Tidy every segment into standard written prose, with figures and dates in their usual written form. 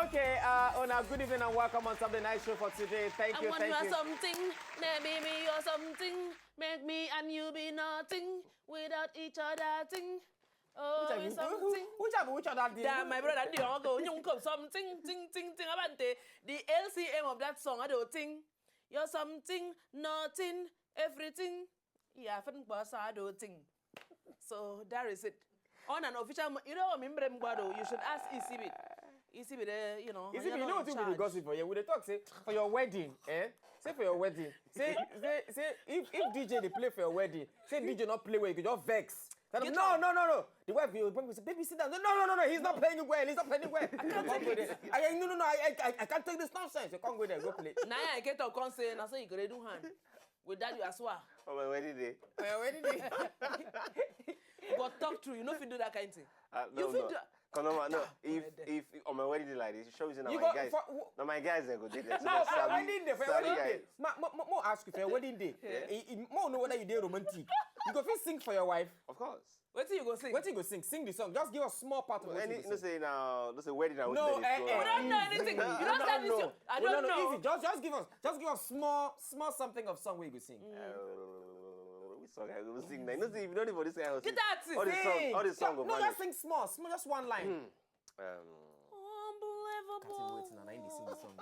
Okay, Ona, good evening and welcome on Sunday Night Show for today. Thank you, thank you. Something, maybe me or something, make me and you be nothing without each other thing. Oh, something. Which other thing? Damn, my brother, the uncle, you come something, ting, abante. The LCM of that song, I don't think. You're something, nothing, everything. Yeah, I don't think. So, there is it. On an official, you know, you should ask ECB. ECB, you know. ECB, you know what we gossip for you? We talk, say, for your wedding, eh? Say for your wedding. Say, if DJ they play for your wedding, say DJ not play well, you could just vex. No. The wife will say, baby, sit down. No, he's not playing well. He's not playing well. I can't take it. No, I can't take this nonsense. You can't go there, go play. Now I get a concert and I say you could do hand. With that you as well. Oh, my wedding day. But talk true, you know if you do that kind of thing. No. If on my wedding day like this, it shows you now my guys. Now my guys they go do that. No, for your wedding day, for your wedding day. More ask you for your wedding day. More know whether you did romantic. You go first sing for your wife. Of course. What you go sing? What you go sing? Sing the song. Just give us small part of it. No say now, no say wedding now. No, we don't know anything. You don't know anything. I don't know. Easy. Just give us small something of song where you go sing. Which song I go sing? No see if you don't even this guy will sing. Get that. All the song go. No, just sing small, just one line. Unbelievable. Wait, now I need to sing the song.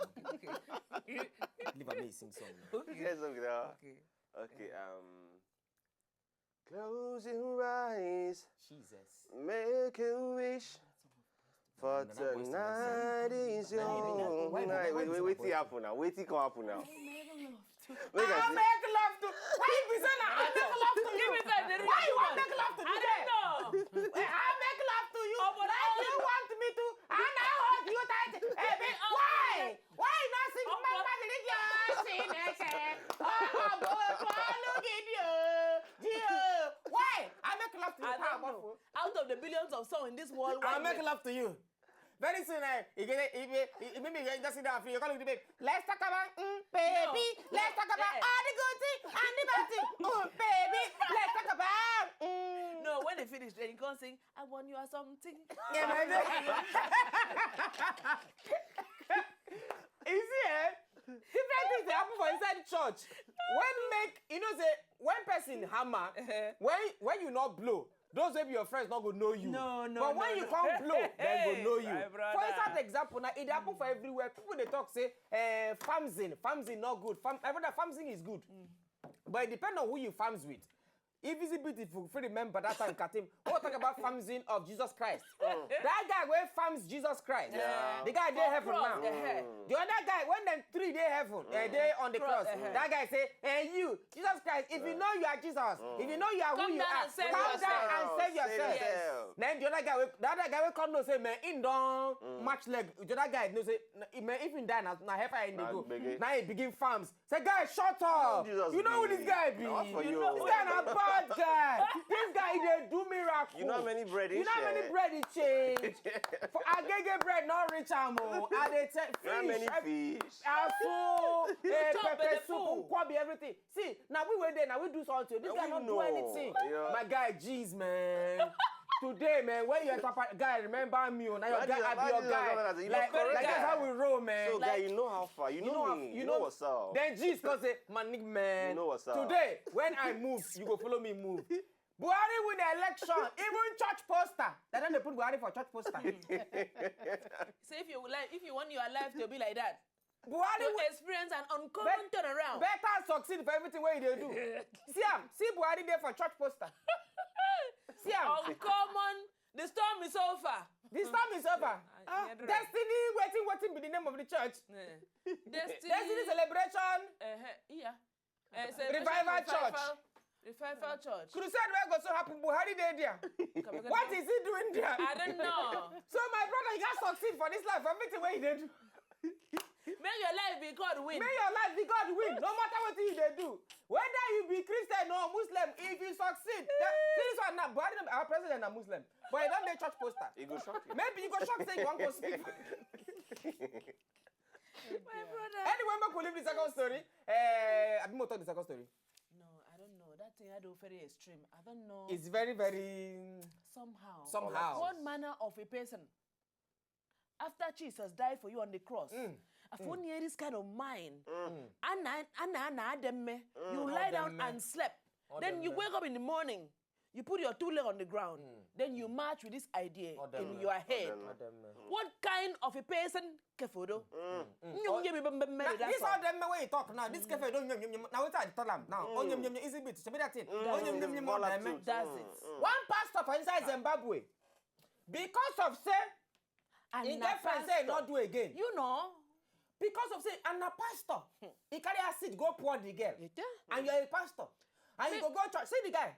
Leave me sing song. Yes, okay. Close your eyes. Jesus. Make a wish. For tonight is your night. Wait till happen now. Wait till come happen now. I'll make love to. Why you be saying I'll make love to you? Give me that. Why you want to make love to me? I don't know. I'll make love to you. But like you want me to. And I hold you tight. Why? Why not sing my family? Why? I make love to you. Out of the billions of songs in this world, I'll make love to you. Very soon, maybe you just sit down for you. Call it the baby. Let's talk about baby. No. Let's talk about all the good things and the bad things. Baby. Let's talk about. No, when they finish, then you can't sing. I want you or something. Yeah, man. You see, different things they happen for inside the church. When person hammer, when you not blow. Those may be your friends not gonna know you. No. But when you can't blow, then go know you. For instance, example, now it happen for everywhere. People they talk say, farming not good. Farming is good, but it depends on who you farms with. If it's beautiful, if you remember that time, Katim, we'll talk about farming of Jesus Christ. That guy where farms Jesus Christ. The guy they heaven now. The other guy, when them three they heaven, they on the cross. That guy say, hey you, Jesus Christ, if you know you are Jesus, if you know you are who you are, come down and save yourself. Then the other guy will come and say, man, in down match leg. The other guy no say, man, if you die now hellfire in the go. Now he begin farms. Say, guys, shut up. You know who this guy be? You know this guy not bad guy. This guy they do miracle. You know how many bread he You know how many bread he change. For I get bread not rich amo. I they take fish. How many fish? Also, pepper soup, kwabi, everything. See, now we went there. Now we do something. This guy not do anything. Yeah. My guy, jeez, man. Today, man, when you're a guy, remember me. Now your guy, I be your guy. Like that's how we roll, man. So, guy, you know how far. You know me. You know what's up. Then G's gonna say, my nigga, man. You know what's up. Today, when I move, you go follow me move. Buhari win the election, even church poster. They don't put Buhari for church poster. So if you want your life to be like that, Buhari will experience an uncommon turnaround. Better succeed for everything what they do. See Buhari there for church poster. See uncommon. The storm is over. The storm is over. Destiny waiting be the name of the church. Destiny celebration. Revival church. Revival church. Crusade where go so happen Buhari there. What is he doing there? I don't know. So my brother, you gotta succeed for this life. Everything what they do. May your life be God win. May your life be God win. No matter what you they do. Whether you be Christian or Muslim, if you succeed, see this one now, Buhari, our president is Muslim. But he don't make church poster. He go shock you. Maybe you go shock say you want to speak. My brother. Anyway, we could leave the second story. Have you talk the second story? No, I don't know. That thing I do very extreme. I don't know. It's very, very somehow. Somehow. One manner of a person after Jesus died for you on the cross, if you hear this kind of mind, you lie down and slept. Then you wake up in the morning, you put your two legs on the ground, then you march with this idea in your head. What kind of a person kefodo? This all them way you talk now. This cafe don't now what I tell them now. Easy bit. That thing. That's it. One pastor for inside Zimbabwe, because of say, he get friends say not do again. You know. Because of say, and a pastor, he carry a seat, go pour the girl. And you're a pastor. And you go church. See the guy.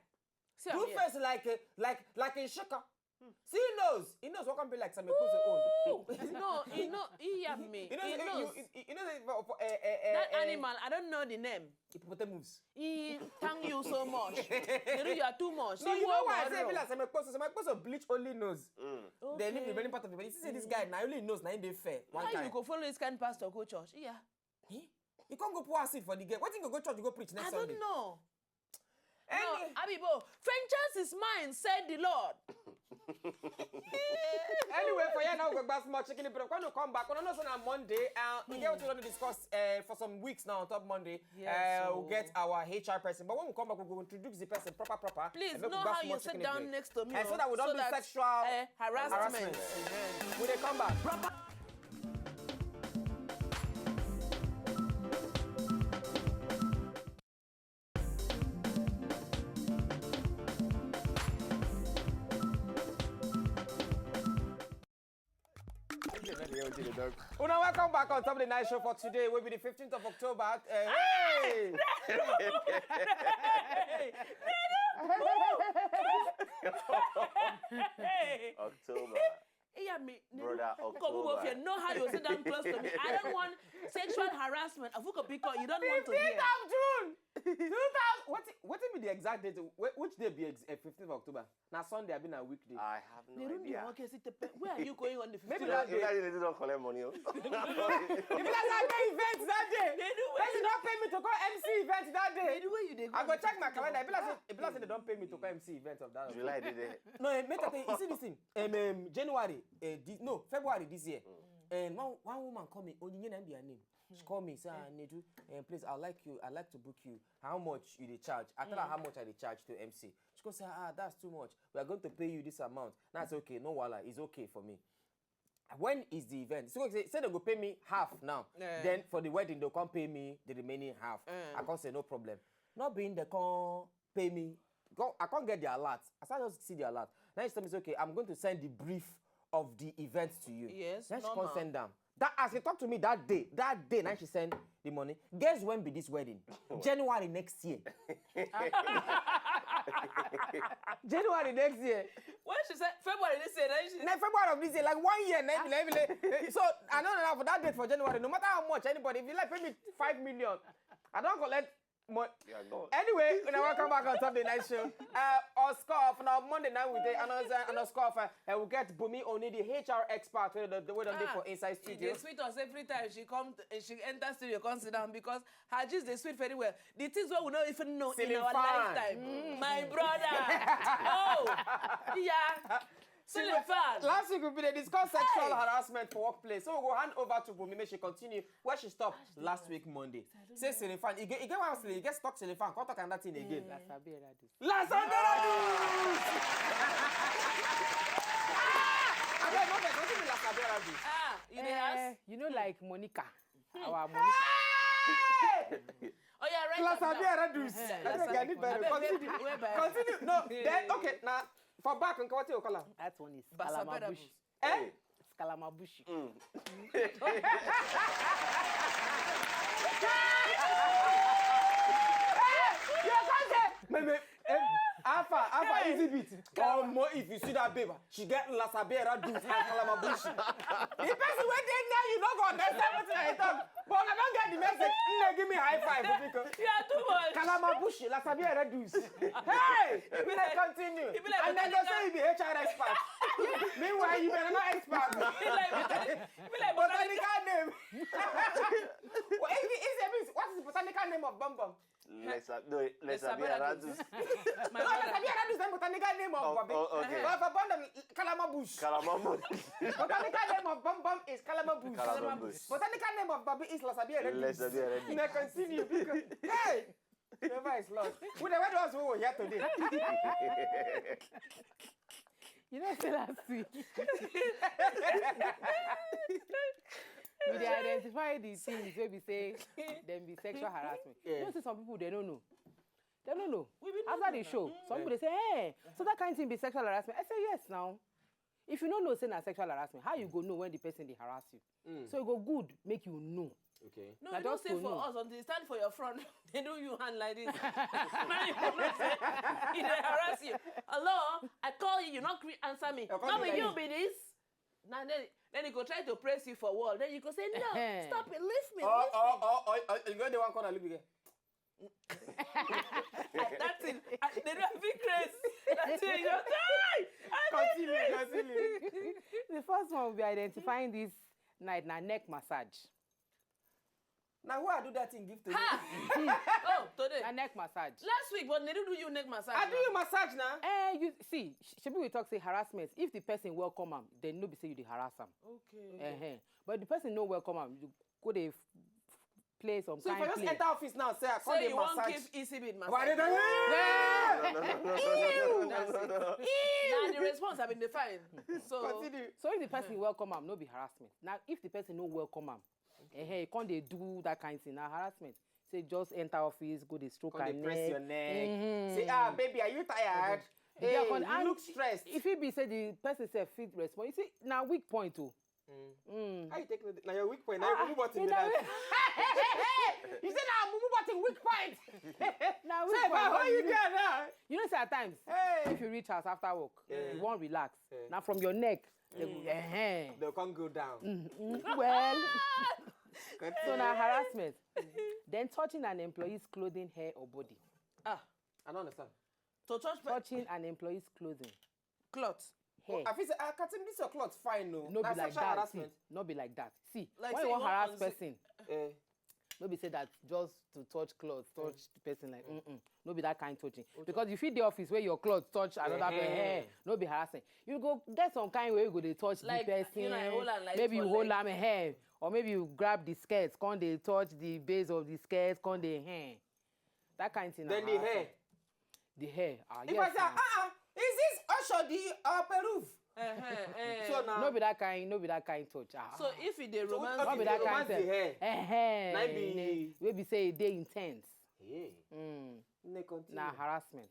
Do face like a shaker. See, he knows what can be like some own. No, he hear me. He knows. That animal, I don't know the name. Hippopotamus. He thank you so much. You are too much. No, you know why I say like some person bleach only knows. They live in many part of the body. You see this guy now only knows now they fair. How you go follow this kind of pastor go church? Yeah. You can't go pour a seat for the girl. What think you go church you go preach next Sunday? I don't know. No, Abibo, vengeance is mine, said the Lord. Anyway, for you now, we'll go back more chicken. But when we come back, on Monday, we get what we want to discuss for some weeks now on top Monday. We'll get our HR person. But when we come back, we'll introduce the person proper. Please know how you sit down next to me. So that we don't do sexual harassment. When they come back. Well, welcome back on Top of the Night Show for today. Will be the 15th of October. Hey! October. Brother, October. If you know how you sit down close to me, I don't want sexual harassment. You don't want to hear. 15th of June! 2000. What will be the exact date? Which day be 15th of October? Now Sunday, I've been a weekday. I have no idea. Where are you going on the 15th? Maybe that day. They don't collect money. If that's a day event that day, they don't pay me to go MC event that day. I go check my calendar. If they don't pay me to go MC event of that. July did it. No, you see this thing. January, February this year. And one woman called me. Only name their name. She called me, say, Nedu, please, I'd like to book you. How much you they charge? I tell her how much I they charge to MC. She goes, that's too much. We are going to pay you this amount. That's okay. No wala, it's okay for me. When is the event? So say they go pay me half now. Then for the wedding, they'll come pay me the remaining half. I can't say no problem. Not being they can't pay me. I can't get the alert. I start just see the alert. Now she told me, okay, I'm going to send the brief of the event to you. Yes, then she can't send them. That as she talked to me that day, now she sent the money. Guess when be this wedding? January next year. January next year. When she said February this year, February of this year, like 1 year. So I don't know for that date for January. No matter how much anybody, if you like pay me 5 million, I don't collect. Anyway, welcome back on Top of the Night Show. On score for now Monday night we did another score we'll get Bunmi Oni, the HR expert the way on day for inside studio. They sweet us every time she enters studio, come sit down because her gist they sweet very well. The things we not even know in our lifetime. My brother. Oh, yeah. Last week we discussed sexual harassment for workplace. So we'll go hand over to Bunmi. May she continue where she stopped last week Monday. Say Silifan, you get one silly, you get stuck Silifan, can't talk on that thing again. Last you know, like Monica. Our Monica. Oh yeah, right. Continue. No, then okay, now for back and what you call her? That one is Calamabush. It's Calamabush. Alpha, easy beat. If you see that baby, she get Lasabera dudes and Calamabushi. The person went in there, you don't go understand what I talk. But I don't get the message. Give me high five. Yeah, too much. Calamabushi, Lasabera dudes. Hey, we like continue. And then they say you be HR expert. Meanwhile, you better not expert. Botanical name. What is the botanical name of Bum Bum? let's be Radus. My No, mother. Sabia Radus is the botanical name of Bobby. okay. But for Bondam, Calamabush. Calamabush. Botanical name of Bum is Calamabush. Calamabush. Botanical name of Bobby is Lasabia Radus. Let's be Radus. Now continue because, hey, never is lost. Who the word was who were here today? You know, say last week. We dey identify the things where we say them be sexual harassment. Yeah. You know, see some people they don't know. They don't know. We been After the show, some people they say, hey, so that kind of thing be sexual harassment. I say yes now. If you don't know say na sexual harassment, how you go know when the person they harass you? So it go good make you know. Okay. No, Now you don't just say to for know. us until you stand for your front. They do you hand like this. Now you come and say, he dey harass you. Hello, I call you, you not answer me. call No, me but like you this. be this. Now then he go try to press you for wall. Then you go say, no, stop it, leave me, Oh, leave me. you go the one corner, look again. That's it. They don't have big grace. That's it. You go, die. Continue. The first one will be identifying this night na neck massage. Now, who I do that thing give to you? Ha! Oh, today. Na neck massage. Last week, but they didn't do you neck massage. I do you massage now. You see, shebi we talk say harassment. If the person welcome am, then no be say you dey harass am. Okay. But the person no welcome am, you go dey play some So if kind I just play. enter office now, say I So call the you won't massage. give easy bit Why massage. did I? That's it. Now the response have been defined. So Continue. So if the person welcome am, no be harassment. Now if the person no welcome am, can't they do that kind of thing? Now harassment. Say just enter office, go dey stroke Come her they neck. press your neck. Say, baby, are you tired? Hey, Yeah, you and look stressed. If it be say the person say fit respond, you see now weak point too. How you taking it? Now your weak point. Now you move button. you You know- say now move button weak point. Now Say, weak if I point. hold you there now. You know, say at times, Hey. if you reach house after work, you won't relax. Yeah. Now from your neck, they go, They'll come go down. well, so Continue. now harassment. Then touching an employee's clothing, hair, or body. I don't understand. to touch Touching an employee's clothing, cloth. hair. I feel say, Katim, this your clothes fine, no? No be That's like sexual that. harassment. See, no be like that. See, Like when say you you want harass want person, no be say that just to touch clothes, touch the person like no be that kind touching. Because you fit the office where your clothes touch another person hair, no be harassing. You go get some kind way you go dey touch Like, the person. you know, I hold am like maybe for you hold leg. am hair, or maybe you grab the skirt, come dey touch the base of the skirt, come dey hair. That kind thing. na Then the harassment. hair. The hair. If Yes, I say, na. is this Oshodi or Peru? So now, no be that kind touch. So if it dey So romance, no be that kind romance the thing. hair. Na be- We be say they intense. Hey. Ne continue. Na harassment.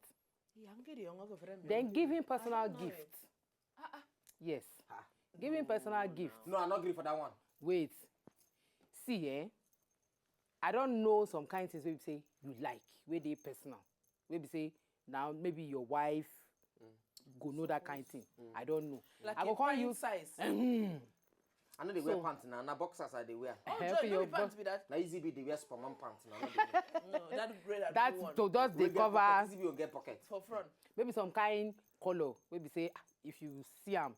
Yeah, I'm getting younger for them. Then giving personal don't know it. gifts. Yes. Giving personal gifts. No, I'm not agree for that one. Wait. See, I don't know some kind of things where you say you like, where they personal. Where you say now maybe your wife go know that kind of thing. I don't know. Like I a go call pint you. size. I know they wear So- pants now. Now boxers are they wear. Oh, Help Joy, your no be pants be that. Now easy be they wear Superman pants now. not they wear. No, that great. That's one to just We they get cover pocket, easy be will get pocket. for front. maybe some kind color. Maybe say if you see them,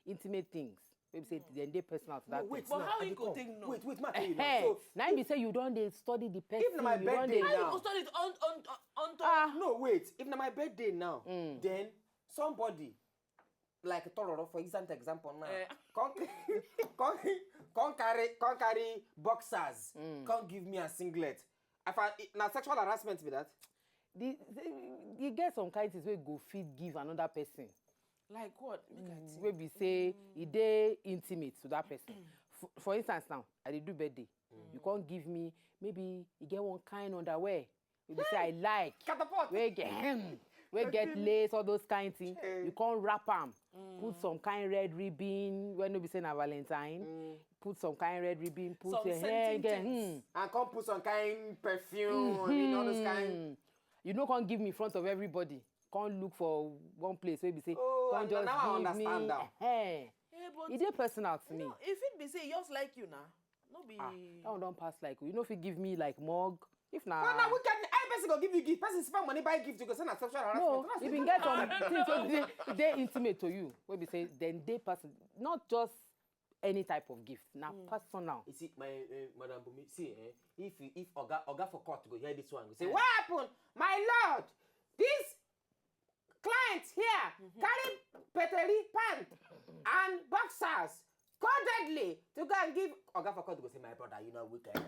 intimate things. Maybe say then they personal to that thing. But now, how I you dey go come. think no? Wait, ma tell you now. Hey, So, now be say you don't they study the person. na my you don't birthday dey- How you now. go study it on top? Ah, no, wait. If na my birthday now, then somebody like Tororo, for example now, can't carry boxers, can't give me a singlet. If I now sexual harassment with that. you get some kind of things where go feed give another person. Like what? Make I think. Where be say they intimate to that person. For instance now, I dey do birthday. You can't give me maybe you get one kind underwear. You say I like. Catapult. We get lace, all those kind things. You can't wrap them. Put some kind red ribbon. When no be saying a Valentine. Put some kind red ribbon. Put Some your hair. scenting Get, things. And can't put some kind perfume, you know those kind. You know, can't give me in front of everybody. Can't look for one place where be say, Oh, can't and just now I give understand me. now. Yeah, but It is personal to me. no, if it be say just like you now, no be. That one don't pass like you know if you give me like mug. If not, Well, now we can. I person go give you gift. Person spend money buy gift. You go send a sexual harassment. no, That's you it. can get some things so they intimate to you. Where we say then they person not just any type of gift. Now personal. You see, my Madam Bunmi, see, if Oga for court go hear this one, go say, what happened? My lord, this client here carry peteri pant and boxers codedly to go and give Oga for court go say, my brother, you know, we can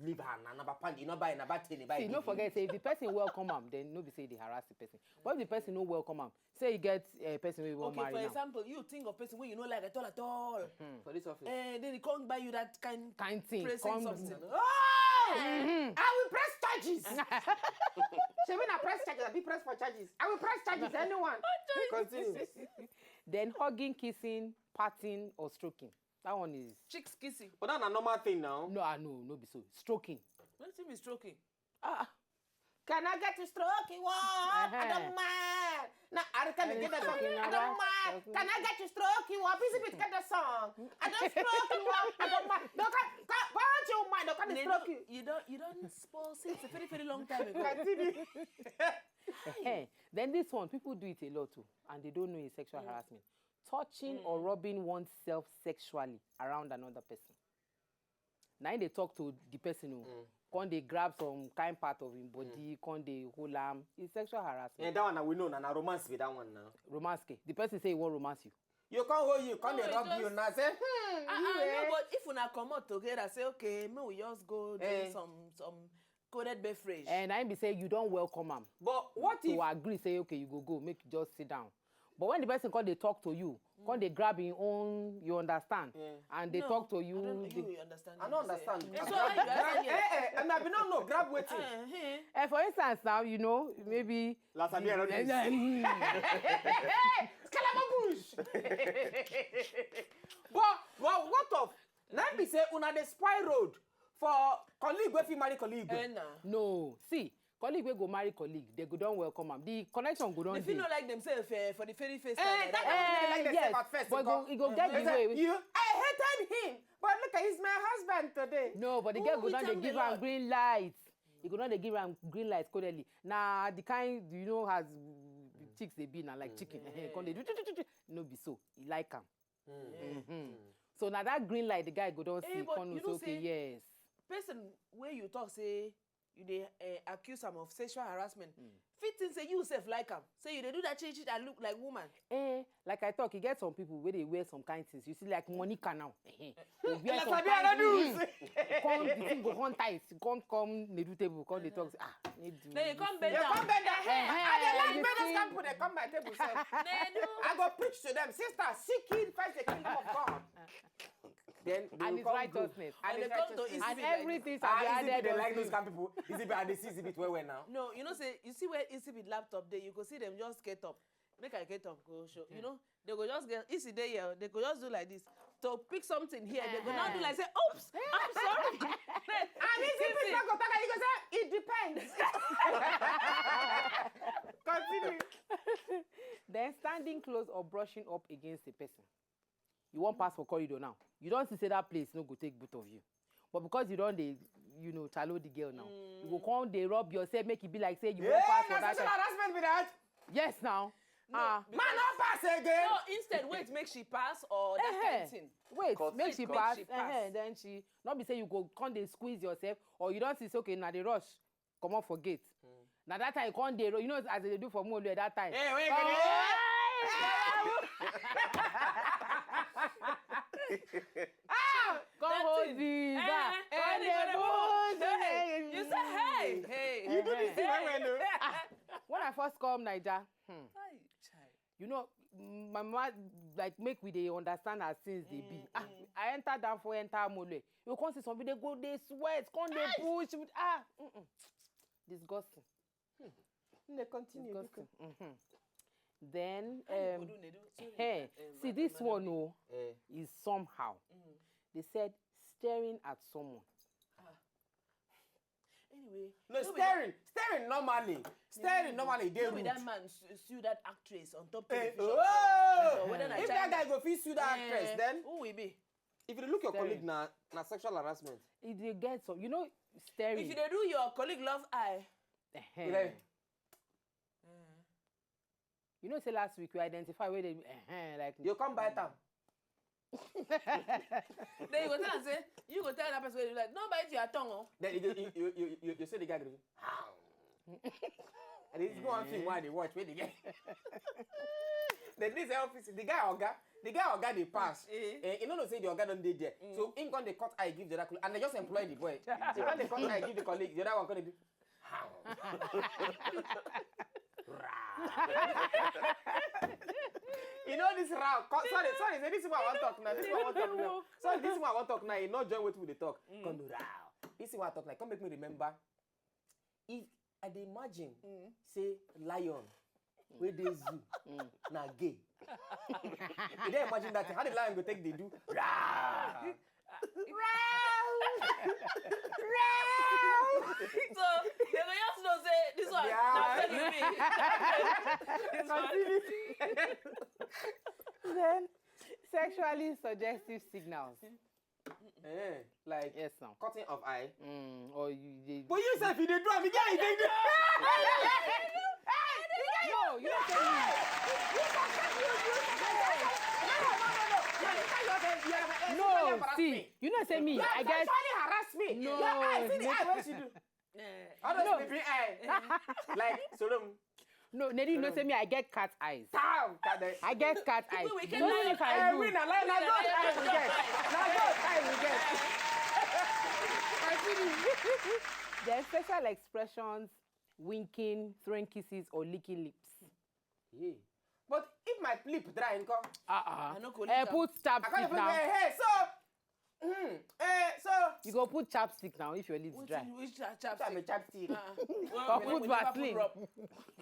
leave her and another pant, you know, buy another thing. See, don't forget, say if the person welcome him, then nobody say they harass the person. But if the person no welcome him, say you get a person who will marry for now. example, you think of person when you know like at all. For this office. And then he can't buy you that kind thing. pressing something. Oh! I will press charges. She mean I press charges, I be press for charges. I will press charges, anyone. Continue. Then hugging, kissing, patting, or stroking. That one is... Chicks kissing. But that's a normal thing now. No, no be so. Stroking. Let's see me stroking. Can I get to stroking one? I don't mind. No, I can't get the song. I don't mind. Can I get to stroking one? Please if get the song. I don't stroking one. I don't mind. Don't why don't you mind? Don't come stroke you. You don't spoil since a very, very long time ago. Then this one, people do it a lot too, and they don't know it's sexual harassment. Touching or rubbing oneself sexually around another person. Now they talk to the person who can they grab some kind part of his body, can they hold him. It's sexual harassment. And that one we know, and romance with that one now. Romance. The person say he won't romance you. You can't hold you, can't they rub you now? Say, no, but if we not come out together, say okay, may we just go do some coded beverage. And I be say you don't welcome him. But what if you agree? Say okay, you go, make you just sit down. But when the person come, they talk to you. Come, they grab your own, you understand? And they talk to you. I don't know you understand. I don't understand. And I don't know, grab waiting. For instance, now, you know, maybe... Last time I don't But what of? Now be say, una the spy road for colleague wey fit marry colleague. No, see. Colleague will go marry colleague. They go don't welcome them. The connection go don't. If you don't like themselves for the very first time. Yes, but he go get the way. I hated him, but look, he's my husband today. No, but the girl go down. They give him green lights. He go down. They give him green lights codedly. Now the kind you know has chicks they be now like chicken. They do no be so. He like him. So now that green light, the guy go down see. Okay, yes. Person where you talk say. You they accuse him of sexual harassment. Fitting say you self like him. Say you they do that change that look like woman. Like I talk, you get some people where they wear some kind of things. You see like Monica now. They wear some kind of come the thing go on tight. Come they do table. Come they talk. They do. Then you come bend down. You come bend down. I like better camp they come my table self. I go preach to them. Sister, seek ye first the kingdom of God. Then and it's righteousness. And everything added. They like those kind of people. And they see it well now. No, you know, say you see where Easy laptop there, you go see them just get up. Make I get up, go show. You know, they go just get Easy there here. They go just do like this. To pick something here, they go now do like say, oops, I'm sorry. And Easy pick go talk and you go say, it depends. Continue. Then standing close or brushing up against the person. You won't pass for corridor now. You don't see that place, no go take both of you. But because you don't, you know, chalo the girl now. You go come, they rub yourself, make it be like say you won't pass for that. Sexual harassment with that? Yes, now. No, man, not pass again. No, instead, wait, make she pass or that kind of thing. Wait, make she pass. Then she, not be say you go, come they squeeze yourself, or you don't see, okay, now they rush, come on, forget. Now that time, come they, you know, as they do for Molu at that time. Hey, wait, Come hold me back. You say, hey. You do this thing well. When I first come Niger, you know, my mama like make we they understand as things they be. I enter down for enter Mole. You can't see some people they go, they sweat, can't they push. Disgusting. They continue. Disgusting. Then see this one is somehow. They said staring at someone. Anyway. No, staring normally. Staring normally. They rude. That man sue that actress on top television. If that guy go fit sue that actress, then who will be? If you look your colleague na sexual harassment. If they get some, you know, staring. If they do your colleague love eye. You know, say last week we identify where they like you come by time. Then you go tell and say, you go tell that person you like, don't bite your tongue. Oh. Then you say the guy goes, and it's go on film while they watch where they get. Then this office, the guy Oga they pass. You know say the Oga don't dey there. So in con they cut eye give the other colleague, and they just employ the boy. So when they cut eye give the colleague, the other one gonna do. You know this round. Sorry. Say this is what I want to talk now. So this is what I want to talk now. You not join with the talk. Come row. This is what I talk like. Come make me remember. If I dey imagine, say lion, where they zoo, na gay. You don't imagine that. How the lion go take they do? So they go just know say this one. Then sexually suggestive signals. Like Yes, now. cutting of eye. Or you. But you say if you dey do, you get it. No, you don't tell me. No, see, you know say me. I get. Sexually harass me. No, Your eye, see the eye, what she do? How does No. the big eye? Like so them. No, Neddy, you know say me. I get cat eyes. Damn, I get cat eyes. we can Don't lie. think I do. Every na like na those eyes we get. Na those eyes we get. There are facial expressions, winking, throwing kisses, or licking lips. Yeah. But if my lip dry, come. I no go lick Put I can't chapstick even now. hey, so You go put chapstick now if your lips dry. Which I'm a chapstick? chapstick. Put Vaseline.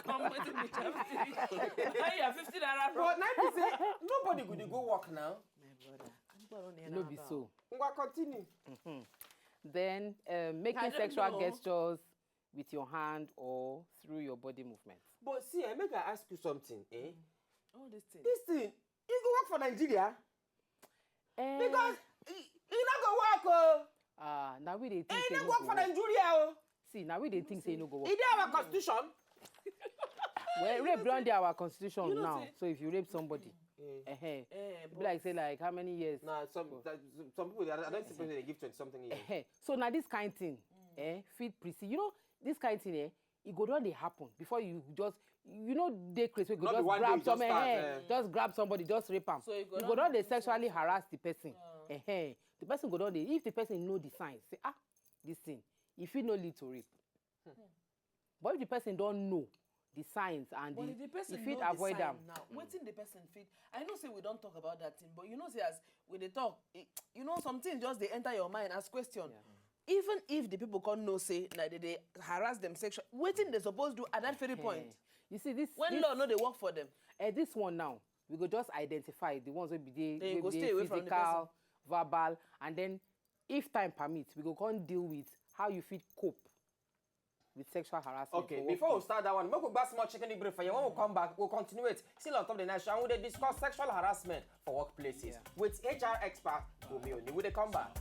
Come with me chapstick. Hey, you 50 naira. But now say nobody could go work now. No be so. We go continue. Then making I don't sexual know. gestures with your hand or through your body movements. But see, I make I ask you something, All this thing. This thing, you go work for Nigeria? Because you not go work, now we they think you say not no work go for work. Nigeria, See, now we they think say no go work. Is there our constitution? Well, rape don't dey our constitution you know now. say- So if you rape somebody, be like say like how many years? Nah, some people, I don't suppose they give 20-something years. So now this kind thing, fit precede. You know, this kind thing, it go don dey happen before you just, dey crazy. You Not go be just one day grab you just somebody, start, just grab somebody, just rape am. So you go you don go don dey happen sexually harass the person. The person go don dey, if the person know the signs, say this thing, e fit no lead to rape. But if the person don't know the signs and But if the person fit know avoid the them. sign now, wetin the person fit. I know say we don't talk about that thing, but you know say as we dey talk, something just they enter your mind as question. Even if the people can't know say that they harass them sexually, wetin they supposed do at that very point. You see this When this, law no dey work for them. this one now, we go just identify the ones wey be Then you go dey stay away from the physical, verbal, and then if time permits, we go come deal with how you fit cope with sexual harassment. Okay, for before we workplace. start that one, make we buy small chicken break for you. When we come back, we'll continue it. Still on top of the night show, and we'll discuss sexual harassment for workplaces with HR expert Bunmi Oni. Will they come back?